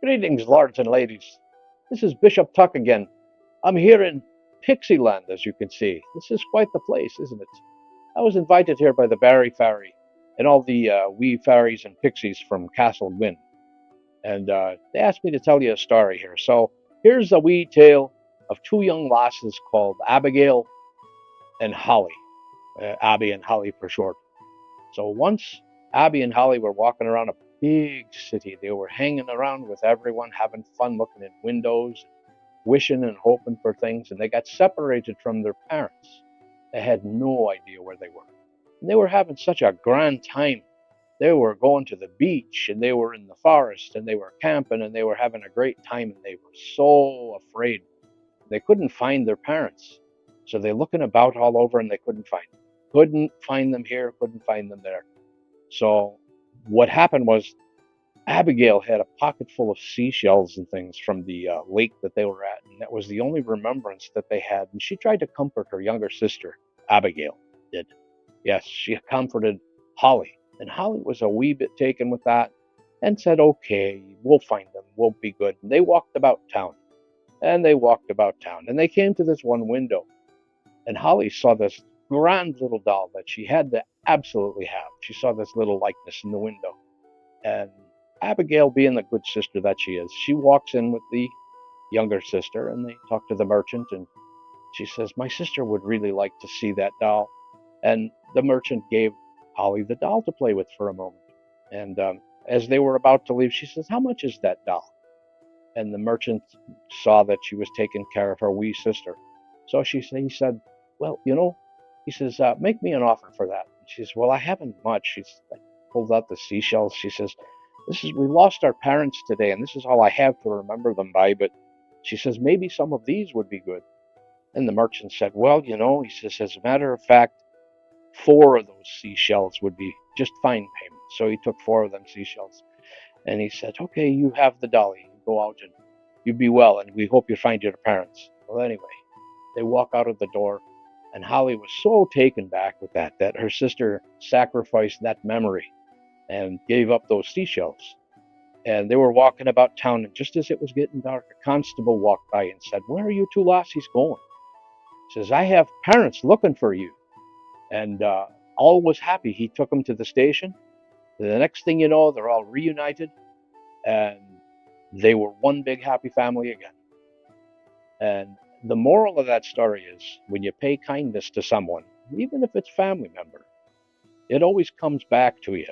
Greetings, lords and ladies. This is Bishop Tuck again. I'm here in Pixieland, as you can see. This is quite the place, isn't it? I was invited here by the Barry Fairy and all the wee fairies and pixies from Castle Gwyn, and they asked me to tell you a story here. So here's a wee tale of two young lasses called Abigail and Holly, Abby and Holly for short. So once Abby and Holly were walking around a big city. They were hanging around with everyone, having fun looking in windows, wishing and hoping for things, and they got separated from their parents. They had no idea where they were. And they were having such a grand time. They were going to the beach and they were in the forest and they were camping and they were having a great time and they were so afraid. They couldn't find their parents. So they looking about all over and they couldn't find them. Couldn't find them here, couldn't find them there. So what happened was Abigail had a pocket full of seashells and things from the lake that they were at, and that was the only remembrance that they had. And she tried to comfort her younger sister, Abigail did. Yes, she comforted Holly, and Holly was a wee bit taken with that and said, "Okay, we'll find them. We'll be good." And they walked about town, and they walked about town, and they came to this one window, and Holly saw this grand little doll that she had to absolutely have. She saw this little likeness in the window. And Abigail, being the good sister that she is, she walks in with the younger sister and they talk to the merchant. And she says, "My sister would really like to see that doll." And the merchant gave Holly the doll to play with for a moment. And as they were about to leave, she says, "How much is that doll?" And the merchant saw that she was taking care of her wee sister. So he said, "Well, he says, make me an offer for that." And she says, "Well, I haven't much." She's like, pulled out the seashells. She says, we lost our parents today, and this is all I have to remember them by. But she says, maybe some of these would be good. And the merchant said, "Well, he says, as a matter of fact, four of those seashells would be just fine payment." So he took four of them seashells. And he said, "Okay, you have the dolly. You go out and you be well, and we hope you find your parents." Well, anyway, they walk out of the door, and Holly was so taken back with that her sister sacrificed that memory and gave up those seashells. And they were walking about town, and just as it was getting dark, a constable walked by and said, "Where are you two lassies going?" He says, "I have parents looking for you." And all was happy. He took them to the station. The next thing you know, they're all reunited, and they were one big happy family again. And the moral of that story is when you pay kindness to someone, even if it's a family member, it always comes back to you.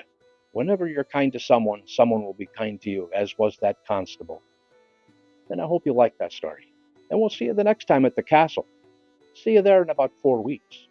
Whenever you're kind to someone, someone will be kind to you, as was that constable. And I hope you like that story. And we'll see you the next time at the castle. See you there in about 4 weeks.